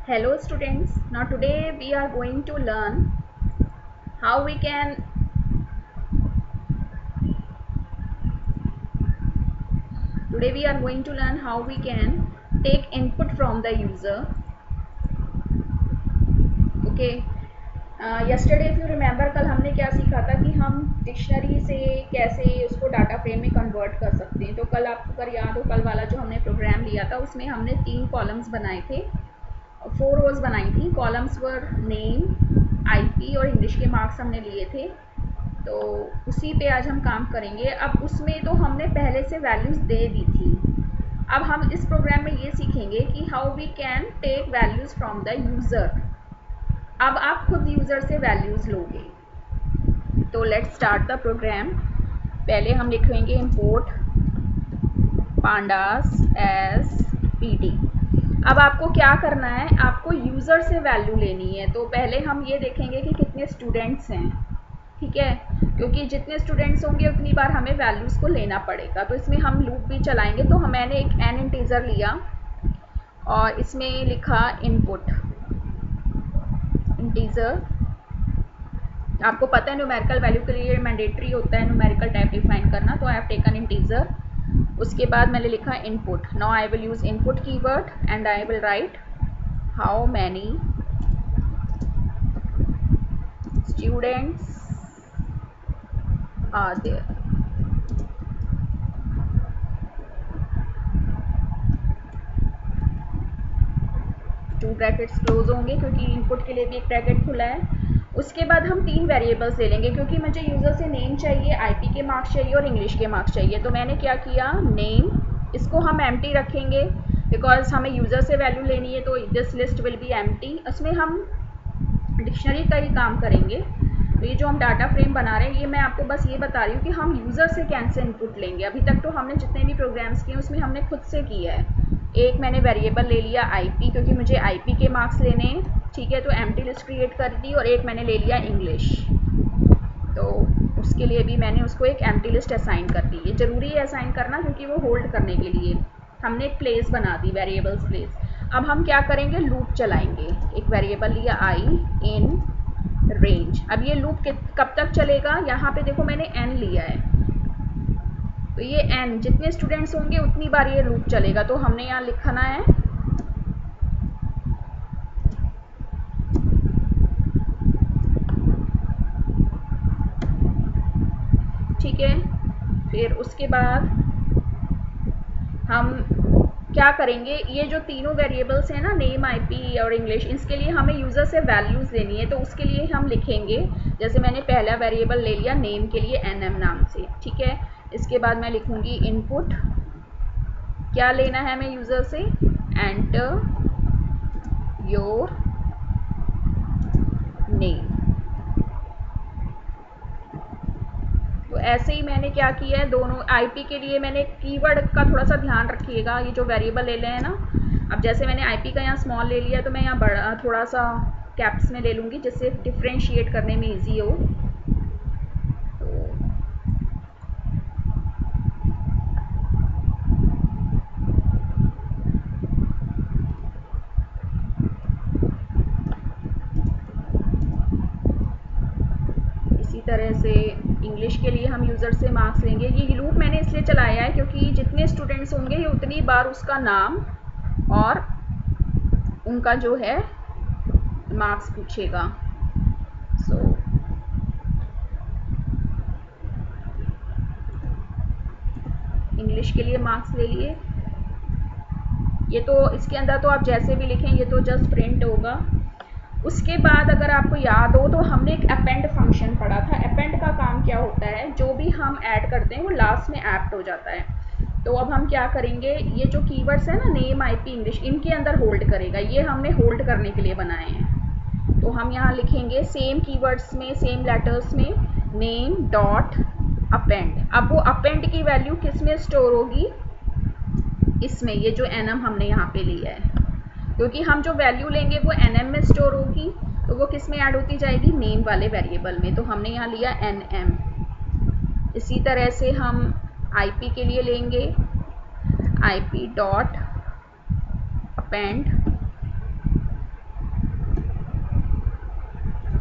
Hello students, now today we are going to learn how we can take input from the user. Okay. Yesterday if you remember, कल हमने क्या सीखा था कि हम dictionary से कैसे उसको डाटा फ्रेम में कन्वर्ट कर सकते हैं। तो कल आपको अगर याद हो, कल वाला जो हमने प्रोग्राम लिया था उसमें हमने 3 कॉलम्स बनाए थे, 4 रोज बनाई थी। कॉलम्स वर नेम, आईपी और इंग्लिश के मार्क्स हमने लिए थे। तो उसी पे आज हम काम करेंगे। अब उसमें तो हमने पहले से वैल्यूज़ दे दी थी। अब हम इस प्रोग्राम में ये सीखेंगे कि how we can take values from the user. अब आप खुद यूज़र से वैल्यूज़ लोगे। तो लेट्स स्टार्ट द प्रोग्राम। पहले हम लिखेंगे इंपोर्ट pandas as pd। अब आपको क्या करना है, आपको यूज़र से वैल्यू लेनी है। तो पहले हम ये देखेंगे कि कितने स्टूडेंट्स हैं, ठीक है, क्योंकि जितने स्टूडेंट्स होंगे उतनी बार हमें वैल्यूज़ को लेना पड़ेगा। तो इसमें हम लूप भी चलाएंगे। तो मैंने एक n इंटीजर लिया और इसमें लिखा इनपुट इंटीजर। आपको पता है न्यूमेरिकल वैल्यू के लिए मैंडेटरी होता है न्यूमेरिकल टाइप डिफाइन करना। तो आई हैव टेकन इंटीजर। उसके बाद मैंने लिखा input. Now I will use input keyword and I will write how many students are there. Two brackets close होंगे क्योंकि इनपुट के लिए भी एक ब्रैकेट खुला है। उसके बाद हम 3 वेरिएबल्स ले लेंगे क्योंकि मुझे यूज़र से नेम चाहिए, आईपी के मार्क्स चाहिए और इंग्लिश के मार्क्स चाहिए। तो मैंने क्या किया, नेम, इसको हम एम्प्टी रखेंगे बिकॉज हमें यूज़र से वैल्यू लेनी है। तो this list will be empty. उसमें हम डिक्शनरी का ही काम करेंगे। तो ये जो हम डाटा फ्रेम बना रहे हैं, ये मैं आपको बस ये बता रही हूँ कि हम यूज़र से कैसे इनपुट लेंगे। अभी तक तो हमने जितने भी प्रोग्राम्स किए उसमें हमने खुद से किया है। एक मैंने वेरिएबल ले लिया आईपी क्योंकि मुझे आईपी के मार्क्स लेने हैं, ठीक है, तो एम्प्टी लिस्ट क्रिएट कर दी। और एक मैंने ले लिया इंग्लिश, तो उसके लिए भी मैंने उसको एक एम्प्टी लिस्ट असाइन कर दी। ये ज़रूरी है असाइन करना क्योंकि वो होल्ड करने के लिए हमने एक प्लेस बना दी, वेरिएबल्स प्लेस। अब हम क्या करेंगे, लूप चलाएंगे। एक वेरिएबल लिया आई इन रेंज। अब ये लूप कब तक चलेगा, यहाँ पे देखो मैंने n लिया है। तो ये n जितने स्टूडेंट्स होंगे उतनी बार ये लूप चलेगा। तो हमने यहाँ लिखना है ठीक है। फिर उसके बाद हम क्या करेंगे, ये जो तीनों वेरिएबल्स हैं ना, नेम, आईपी और इंग्लिश, इसके लिए हमें यूज़र से वैल्यूज़ लेनी है। तो उसके लिए हम लिखेंगे, जैसे मैंने पहला वेरिएबल ले लिया नेम के लिए nm नाम से, ठीक है। इसके बाद मैं लिखूंगी इनपुट, क्या लेना है हमें यूज़र से, एंटर योर नेम। तो ऐसे ही मैंने क्या किया है, दोनों आईपी के लिए मैंने कीवर्ड का थोड़ा सा ध्यान रखिएगा। ये जो वेरिएबल ले लें है ना, अब जैसे मैंने आईपी का यहाँ स्मॉल ले लिया तो मैं यहाँ बड़ा थोड़ा सा कैप्स में ले लूँगी जिससे डिफ्रेंशिएट करने में इजी हो। इसी तरह से इंग्लिश के लिए हम यूज़र से मार्क्स लेंगे। ये लूप मैंने इसलिए चलाया है क्योंकि जितने स्टूडेंट्स होंगे ये उतनी बार उसका नाम और उनका जो है मार्क्स पूछेगा। सो इंग्लिश के लिए मार्क्स ले लिए। ये तो इसके अंदर तो आप जैसे भी लिखें ये तो जस्ट प्रिंट होगा। उसके बाद अगर आपको याद हो तो हमने एक अपेंड फंक्शन पढ़ा था। अपेंड का काम क्या होता है, जो भी हम ऐड करते हैं वो लास्ट में एप्ट हो जाता है। तो अब हम क्या करेंगे, ये जो कीवर्ड्स है ना, नेम, आईपी, इंग्लिश, इनके अंदर होल्ड करेगा। ये हमने होल्ड करने के लिए बनाए हैं। तो हम यहाँ लिखेंगे सेम कीवर्ड्स में, सेम लेटर्स में, नेम डॉट अपेंड। अब वो अपेंड की वैल्यू किस में स्टोर होगी, इसमें, ये जो nm हमने यहाँ पे लिया है, क्योंकि हम जो वैल्यू लेंगे वो nm में स्टोर होगी। तो वो किस में ऐड होती जाएगी, नेम वाले वेरिएबल में। तो हमने यहाँ लिया nm। इसी तरह से हम ip के लिए लेंगे ip डॉट अपेंड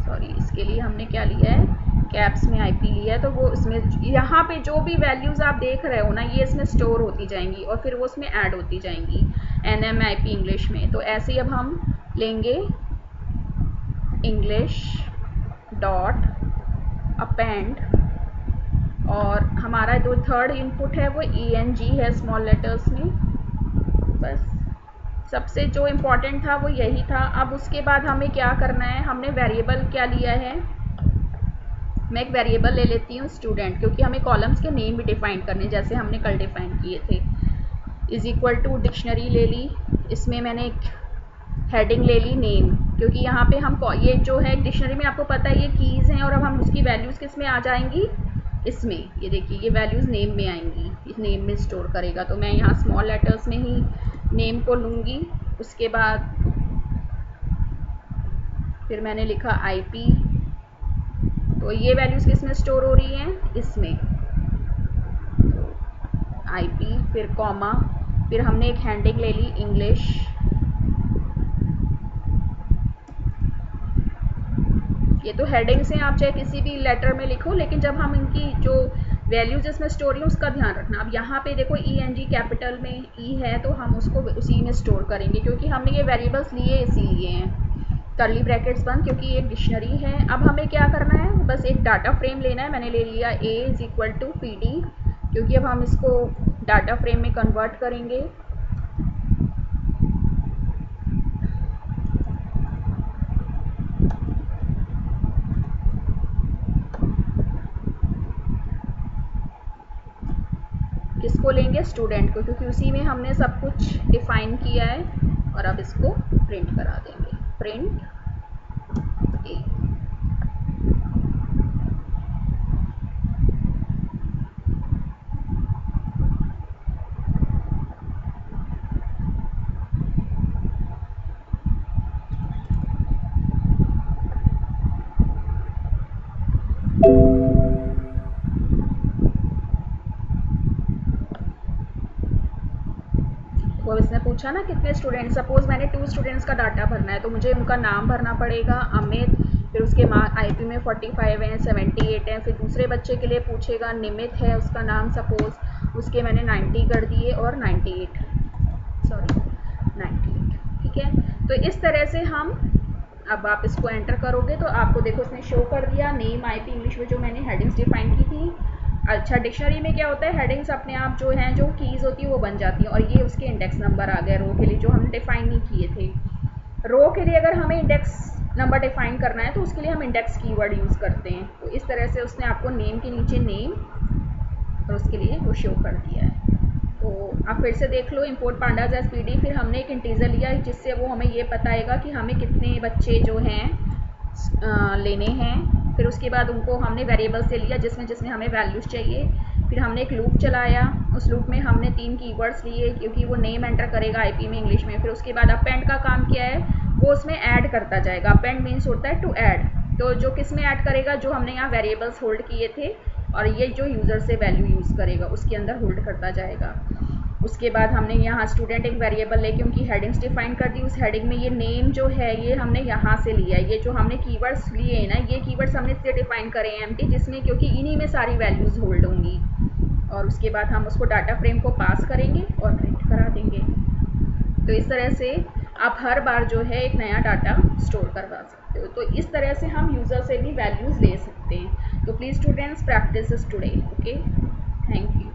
सॉरी, इसके लिए हमने क्या लिया है, कैप्स में IP लिया है, तो वो इसमें यहाँ पे जो भी वैल्यूज़ आप देख रहे हो ना, ये इसमें स्टोर होती जाएंगी और फिर वो उसमें ऐड होती जाएंगी NMIP इंग्लिश में। तो ऐसे ही अब हम लेंगे इंग्लिश डॉट अपेंड, और हमारा जो थर्ड इनपुट है वो ENG है स्मॉल लेटर्स में। बस सबसे जो इम्पोर्टेंट था वो यही था। अब उसके बाद हमें क्या करना है, हमने वेरिएबल क्या लिया है, मैं एक वेरिएबल ले लेती हूँ स्टूडेंट, क्योंकि हमें कॉलम्स के नेम भी डिफाइन करने, जैसे हमने कल डिफाइन किए थे। इज़ इक्वल टू डिक्शनरी ले ली, इसमें मैंने एक हेडिंग ले ली नेम, क्योंकि यहाँ पे हम ये जो है डिक्शनरी में आपको पता है ये कीज़ हैं, और अब हम उसकी वैल्यूज़ किस में आ जाएंगी, इसमें ये देखिए ये वैल्यूज़ नेम में आएंगी, इस नेम में स्टोर करेगा। तो मैं यहाँ स्मॉल लेटर्स में ही नेम को लूँगी। उसके बाद फिर मैंने लिखा IP, तो ये वैल्यूज़ किस में स्टोर हो रही हैं, इसमें IP, फिर कॉमा, फिर हमने एक हेडिंग ले ली इंग्लिश, ये तो हेडिंग्स हैं, आप चाहे किसी भी लेटर में लिखो, लेकिन जब हम इनकी जो वैल्यूज इसमें स्टोर है उसका ध्यान रखना। अब यहाँ पे देखो ENG कैपिटल में E है, तो हम उसको उसी में स्टोर करेंगे, क्योंकि हमने ये वेरिएबल्स लिए इसीलिए हैं, कर्ली ब्रैकेट्स बंद, क्योंकि ये एक डिक्शनरी है। अब हमें क्या करना है, बस एक डाटा फ्रेम लेना है। मैंने ले लिया A is equal to PD, क्योंकि अब हम इसको डाटा फ्रेम में कन्वर्ट करेंगे। किसको लेंगे, स्टूडेंट को, क्योंकि उसी में हमने सब कुछ डिफाइन किया है। और अब इसको प्रिंट करा देंगे, प्रिंट A। वो इसने पूछा ना कितने स्टूडेंट, सपोज मैंने 2 स्टूडेंट्स का डाटा भरना है, तो मुझे उनका नाम भरना पड़ेगा अमित, फिर उसके IP में 45 हैं, 78 हैं, फिर दूसरे बच्चे के लिए पूछेगा निमित है उसका नाम, सपोज उसके मैंने 90 कर दिए और 98, ठीक है। तो इस तरह से हम, अब आप इसको एंटर करोगे तो आपको देखो इसने शो कर दिया नेम IP इंग्लिश में जो मैंने हेडिंग्स डिफाइन की थी। अच्छा, डिक्शनरी में क्या होता है, हेडिंग्स अपने आप जो हैं, जो कीज़ होती है वो बन जाती हैं, और ये उसके इंडेक्स नंबर आ गए रो के लिए, जो हमने डिफाइन नहीं किए थे। रो के लिए अगर हमें इंडेक्स नंबर डिफाइन करना है तो उसके लिए हम इंडेक्स कीवर्ड यूज़ करते हैं। तो इस तरह से उसने आपको नेम के नीचे नेम और उसके लिए वो शो कर दिया है। तो आप फिर से देख लो, इंपोर्ट पांडाज एज PD, फिर हमने एक इंटीजर लिया जिससे वो हमें ये बताएगा कि हमें कितने बच्चे जो हैं लेने हैं। फिर उसके बाद उनको हमने वेरिएबल से लिया जिसमें हमें वैल्यूज़ चाहिए। फिर हमने एक लूप चलाया, उस लूप में हमने 3 कीवर्ड्स लिए, क्योंकि वो नेम एंटर करेगा IP में इंग्लिश में। फिर उसके बाद अपेंड का काम किया है, वो उसमें ऐड करता जाएगा। अपेंड मीन्स होता है टू ऐड, तो जो किस में ऐड करेगा, जो हमने यहाँ वेरिएबल्स होल्ड किए थे और ये जो यूज़र से वैल्यू यूज़ करेगा उसके अंदर होल्ड करता जाएगा। उसके बाद हमने यहाँ स्टूडेंट एक वेरिएबल लेके उनकी हेडिंग्स डिफाइन कर दी। उस हेडिंग में ये नेम जो है ये हमने यहाँ से लिया है, ये जो हमने कीवर्ड्स लिए हैं ना, ये कीवर्ड्स हमने इससे डिफाइन करे हैं एम्प्टी, जिसमें क्योंकि इन्हीं में सारी वैल्यूज़ होल्ड होंगी। और उसके बाद हम उसको डाटा फ्रेम को पास करेंगे और प्रिंट करा देंगे। तो इस तरह से आप हर बार जो है एक नया डाटा स्टोर करवा सकते हो। तो इस तरह से हम यूज़र से भी वैल्यूज़ ले सकते हैं। तो please students, practice is today. Okay, thank you.